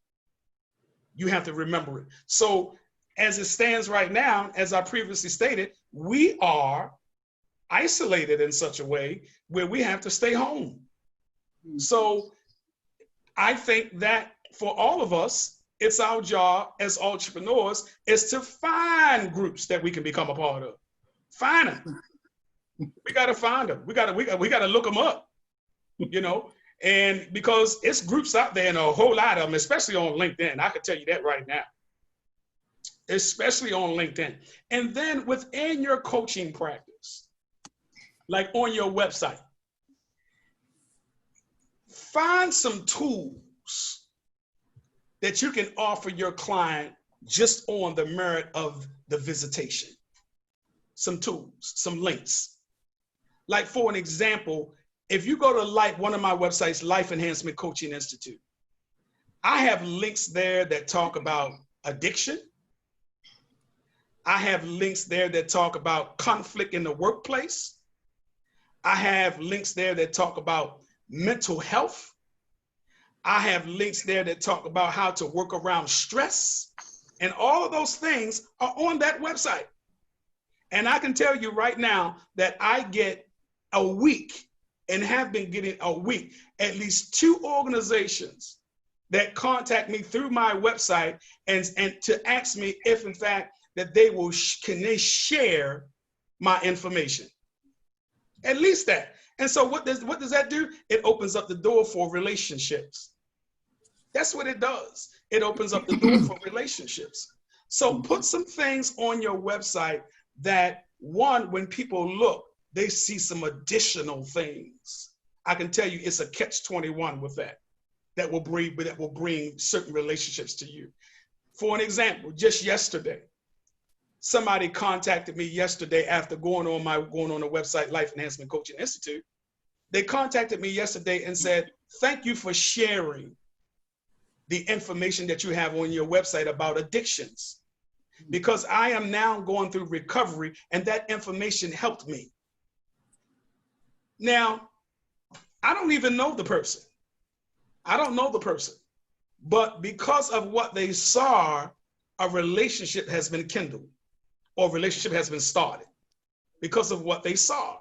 You have to remember it. So as it stands right now, as I previously stated, we are isolated in such a way where we have to stay home. So I think that for all of us, it's our job as entrepreneurs is to find groups that we can become a part of. Find them. We got to find them. We got to look them up, you know, and because it's groups out there and a whole lot of them, especially on LinkedIn. I can tell you that right now, especially on LinkedIn. And then within your coaching practice, like on your website, find some tools that you can offer your client just on the merit of the visitation. Some tools, some links. Like for an example, if you go to one of my websites, Life Enhancement Coaching Institute, I have links there that talk about addiction. I have links there that talk about conflict in the workplace. I have links there that talk about mental health. I have links there that talk about how to work around stress. And all of those things are on that website. And I can tell you right now that I get a week, and have been getting a week, at least 2 organizations that contact me through my website and to ask me if in fact that they will, can they share my information? At least that. And so what does that do? It opens up the door for relationships. That's what it does. It opens up the door for relationships. So put some things on your website that, one, when people look, they see some additional things. I can tell you it's a catch-21 with that. That will bring certain relationships to you. For an example, just yesterday, somebody contacted me yesterday after going on the website, Life Enhancement Coaching Institute. They contacted me yesterday and said, thank you for sharing the information that you have on your website about addictions, because I am now going through recovery and that information helped me. Now, I don't even know the person. I don't know the person, but because of what they saw, a relationship has been kindled or a relationship has been started because of what they saw.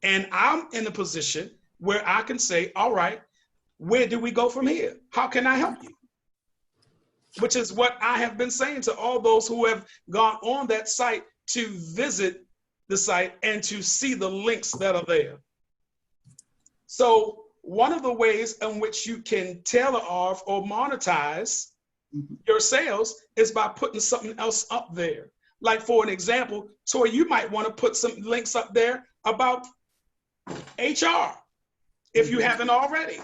And I'm in a position where I can say, all right, where do we go from here? How can I help you? Which is what I have been saying to all those who have gone on that site to visit the site and to see the links that are there. So one of the ways in which you can tailor off or monetize your sales is by putting something else up there. Like for an example, Toy, you might want to put some links up there about HR if you haven't already.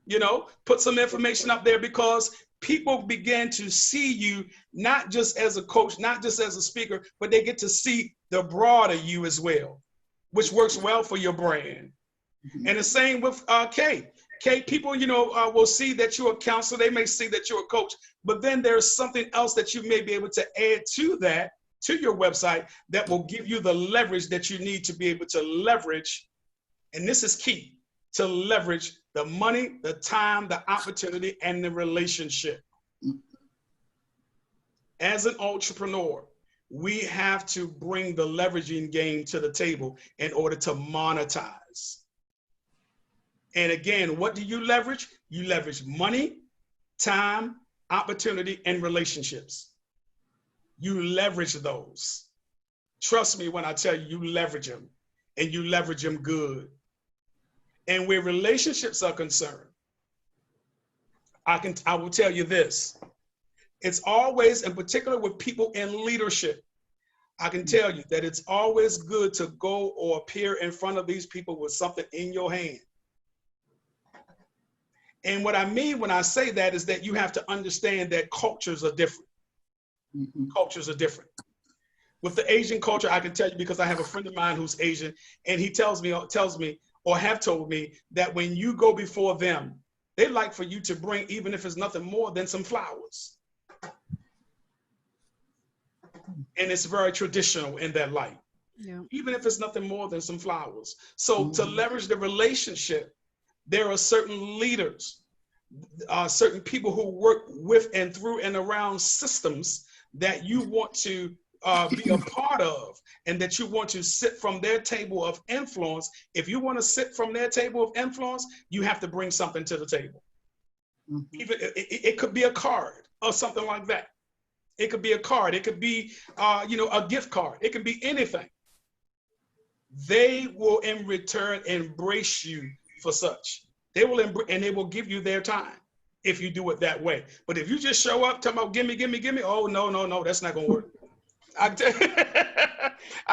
You know, put some information up there because people begin to see you not just as a coach, not just as a speaker, but they get to see the broader you as well, which works well for your brand. And the same with Kay. Kay, people, you know, will see that you're a counselor. They may see that you're a coach, but then there's something else that you may be able to add to that, to your website, that will give you the leverage that you need to be able to leverage. And this is key, to leverage the money, the time, the opportunity, and the relationship. As an entrepreneur, we have to bring the leveraging game to the table in order to monetize. And again, what do you leverage? You leverage money, time, opportunity, and relationships. You leverage those. Trust me when I tell you, you leverage them, and you leverage them good. And where relationships are concerned, I will tell you this. It's always, in particular with people in leadership, I can tell you that it's always good to go or appear in front of these people with something in your hand. And what I mean when I say that is that you have to understand that cultures are different. Cultures are different. With the Asian culture, I can tell you because I have a friend of mine who's Asian, and he tells me or have told me that when you go before them, they like for you to bring, even if it's nothing more than some flowers. And it's very traditional in that light. Yeah. Even if it's nothing more than some flowers. So to leverage the relationship, there are certain leaders, certain people who work with and through and around systems that you want to be a part of, and that you want to sit from their table of influence. If you want to sit from their table of influence, you have to bring something to the table. Even it could be a card or something like that. It could be a card. It could be, a gift card. It could be anything. They will, in return, embrace you for such. They will and they will give you their time if you do it that way. But if you just show up talking about gimme, oh no, that's not gonna work. I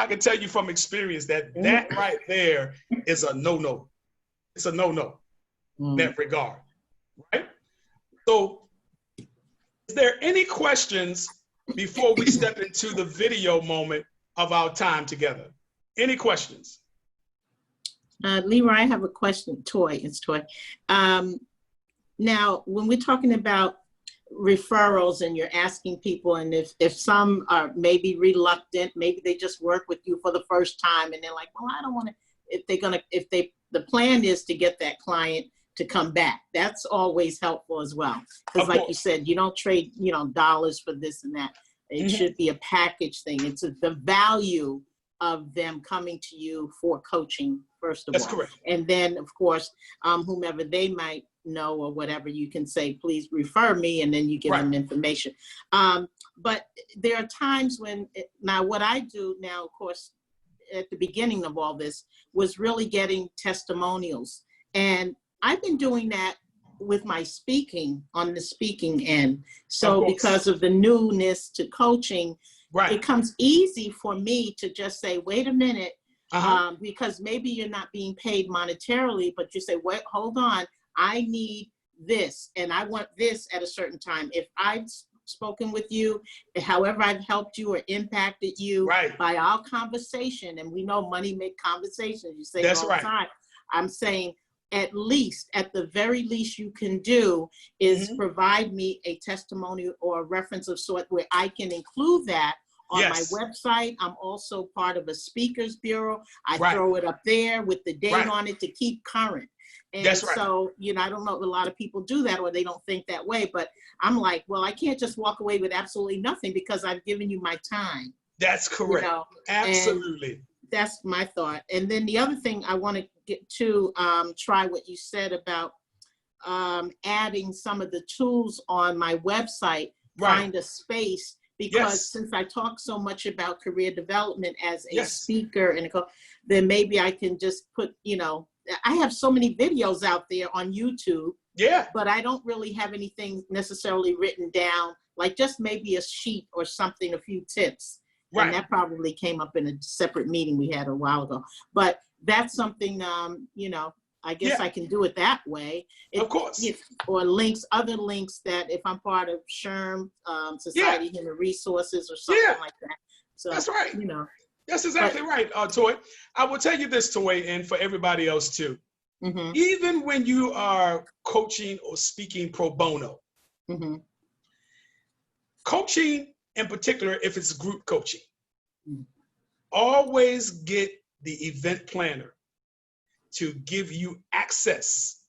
can tell you from experience that right there is a no-no. It's a no-no in that regard, right? So is there any questions before we step into the video moment of our time together? Any questions? Leroy, I have a question. It's Toy. Now, when we're talking about referrals and you're asking people, and if some are maybe reluctant, maybe they just work with you for the first time and they're like, well, I don't want to the plan is to get that client to come back. That's always helpful as well. Because like you said, you don't trade, dollars for this and that. It should be a package thing. It's the value of them coming to you for coaching, first of all. That's correct. And then, of course, whomever they might know or whatever, you can say, please refer me, and then you give them information. But there are times when, now what I do now, of course, at the beginning of all this, was really getting testimonials. And I've been doing that with my speaking on the speaking end. So because of the newness to coaching, it comes easy for me to just say, wait a minute, because maybe you're not being paid monetarily, but you say, wait, hold on, I need this, and I want this at a certain time. If I've spoken with you, however I've helped you or impacted you by our conversation, and we know money make conversations, you say it all the time, I'm saying, at the very least you can do is provide me a testimony or a reference of sort where I can include that on my website. I'm also part of a speakers bureau. I throw it up there with the date on it to keep current. And so, I don't know if a lot of people do that or they don't think that way, but I'm like, well, I can't just walk away with absolutely nothing because I've given you my time. That's correct. Absolutely. And that's my thought. And then the other thing I want to get to try what you said about adding some of the tools on my website, find a space, because since I talk so much about career development as a speaker, and then maybe I can just put, I have so many videos out there on YouTube, but I don't really have anything necessarily written down, like just maybe a sheet or something, a few tips. And that probably came up in a separate meeting we had a while ago. But that's something, I guess I can do it that way. Of course. Or other links that if I'm part of SHRM, Society of Human Resources or something like that. So that's right. That's exactly right, Toy. I will tell you this, Toy, and for everybody else too. Even when you are coaching or speaking pro bono, coaching in particular, if it's group coaching, always get the event planner to give you access.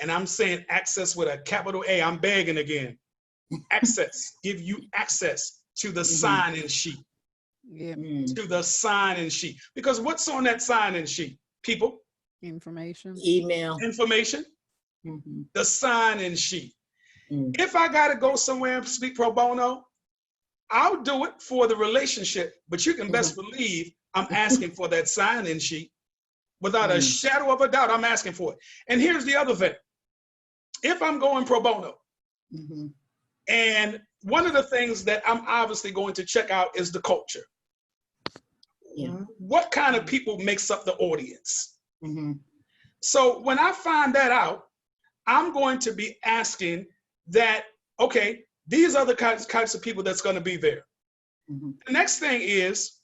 And I'm saying access with a capital A. I'm begging again. Access. Give you access to the sign-in sheet. To the sign-in sheet. Because what's on that sign-in sheet? People. Information. Email. Information. The sign-in sheet. If I got to go somewhere and speak pro bono, I'll do it for the relationship, but you can best believe I'm asking for that sign-in sheet. Without a shadow of a doubt, I'm asking for it. And here's the other thing. If I'm going pro bono, and one of the things that I'm obviously going to check out is the culture. What kind of people makes up the audience? So when I find that out, I'm going to be asking that, okay, these are the kinds of people that's going to be there. The next thing is,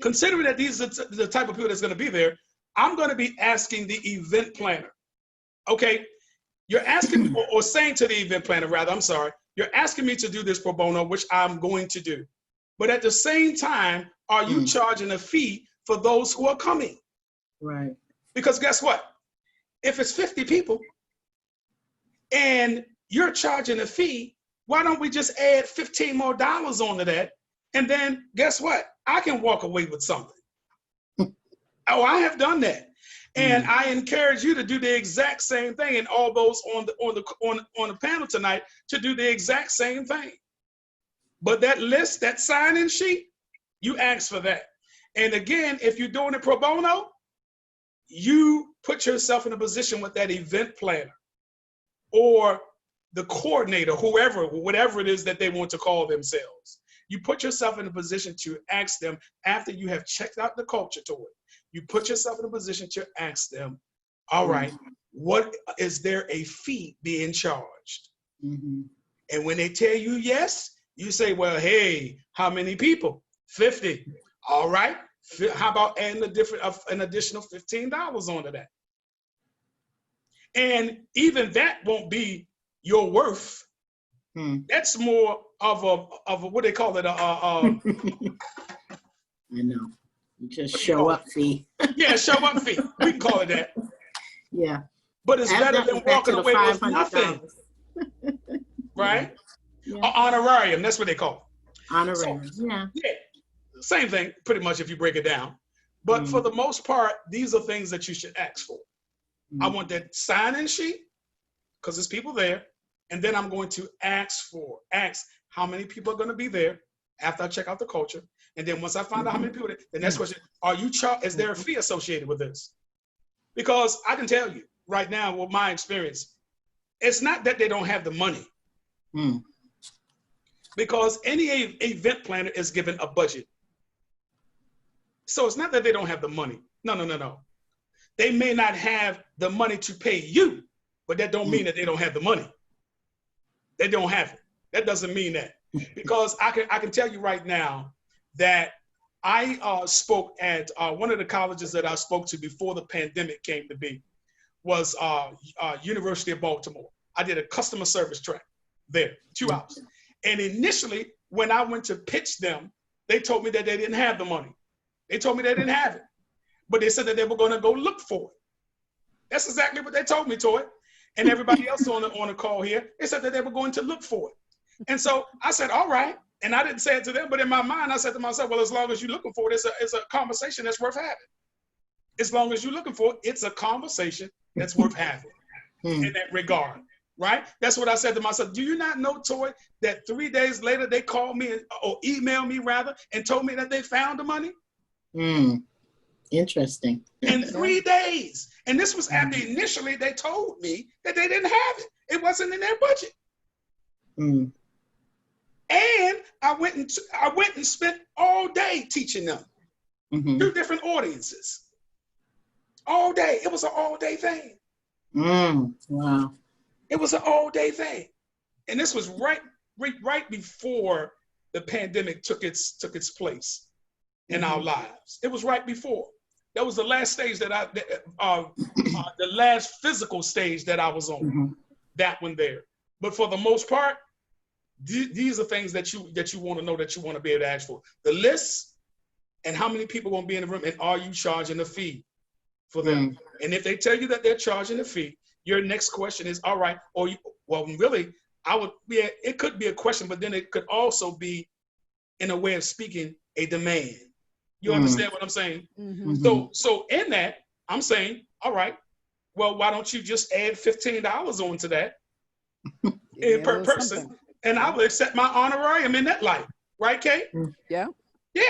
considering that these are the type of people that's going to be there, I'm going to be asking the event planner. Okay, you're asking, or saying to the event planner, rather, I'm sorry, you're asking me to do this pro bono, which I'm going to do. But at the same time, are you charging a fee for those who are coming? Right. Because guess what? If it's 50 people and you're charging a fee, why don't we just add $15 more onto that? And then guess what? I can walk away with something. Oh, I have done that. And I encourage you to do the exact same thing, and all those on the panel tonight to do the exact same thing. But that list, that sign-in sheet, you ask for that. And again, if you're doing it pro bono, you put yourself in a position with that event planner or the coordinator, whatever it is that they want to call themselves. You put yourself in a position to ask them, after you have checked out the culture to it, you put yourself in a position to ask them, all right, what is there a fee being charged? And when they tell you yes, you say, well, hey, how many people? 50. All right. How about adding an additional $15 onto that? And even that won't be your worth. That's more of a what they call it, I know. Just show up fee. Yeah, show up fee. We can call it that. Yeah. But it's Add better that than back to walking the away with $500. nothing, right? Yeah. Or honorarium, that's what they call it. Honorarium. So, Yeah. yeah, same thing, pretty much if you break it down. But for the most part, these are things that you should ask for. I want that sign-in sheet, because there's people there. And then I'm going to ask how many people are going to be there after I check out the culture. And then once I find out how many people, the next question, is there a fee associated with this? Because I can tell you right now, with my experience, it's not that they don't have the money. Because any event planner is given a budget. So it's not that they don't have the money. No. They may not have the money to pay you, but that don't mean that they don't have the money. They don't have it. That doesn't mean that. Because I can tell you right now that I spoke at one of the colleges that I spoke to before the pandemic came to be was University of Baltimore. I did a customer service track there, 2 hours. And initially, when I went to pitch them, they told me that they didn't have the money. They told me they didn't have it. But they said that they were going to go look for it. That's exactly what they told me, Toy. And everybody else on the call here, they said that they were going to look for it. And so I said, all right. And I didn't say it to them, but in my mind, I said to myself, well, as long as you're looking for it, it's a conversation that's worth having. As long as you're looking for it, it's a conversation that's worth having in that regard, right? That's what I said to myself. Do you not know, Toy, that 3 days later, they called me or emailed me rather and told me that they found the money? Interesting. In 3 days. And this was after initially they told me that they didn't have it. It wasn't in their budget. And I went and spent all day teaching them 2 different audiences. All day. It was an all-day thing. Wow. It was an all-day thing. And this was right before the pandemic took its place in our lives. It was right before. That was the last stage that the last physical stage that I was on. That one there. But for the most part, these are things that you want to know, that you want to be able to ask for. The list and how many people are going to be in the room, and are you charging a fee for them? And if they tell you that they're charging a fee, your next question is, all right, it could be a question, but then it could also be, in a way of speaking, a demand. You understand what I'm saying? So in that, I'm saying, all right, well, why don't you just add $15 onto that per person? Something. And I will accept my honorarium in that light. Right, Kate? Yeah. Yeah.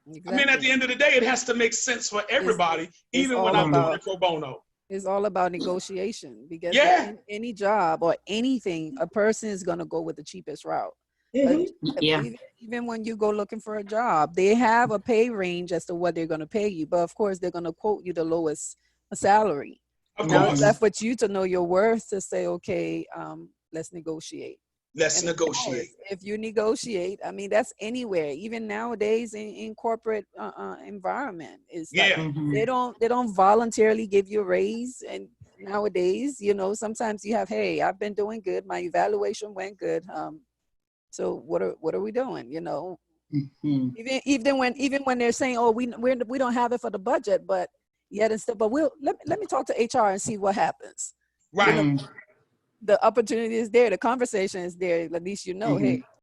Exactly. I mean, at the end of the day, it has to make sense for everybody, even when I'm doing it pro bono. It's all about negotiation, because any job or anything, a person is going to go with the cheapest route. Even when you go looking for a job, they have a pay range as to what they're going to pay you. But of course, they're going to quote you the lowest salary. Now it's left with you to know your worth, to say, okay, let's negotiate. If you negotiate, I mean, that's anywhere, even nowadays in corporate environment, is like they don't voluntarily give you a raise. And nowadays, sometimes you have, hey, I've been doing good, my evaluation went good, so what are we doing? Even when they're saying, oh, we don't have it for the budget, but yet and still, but let me talk to HR and see what happens. Right. The opportunity is there, the conversation is there. At least hey,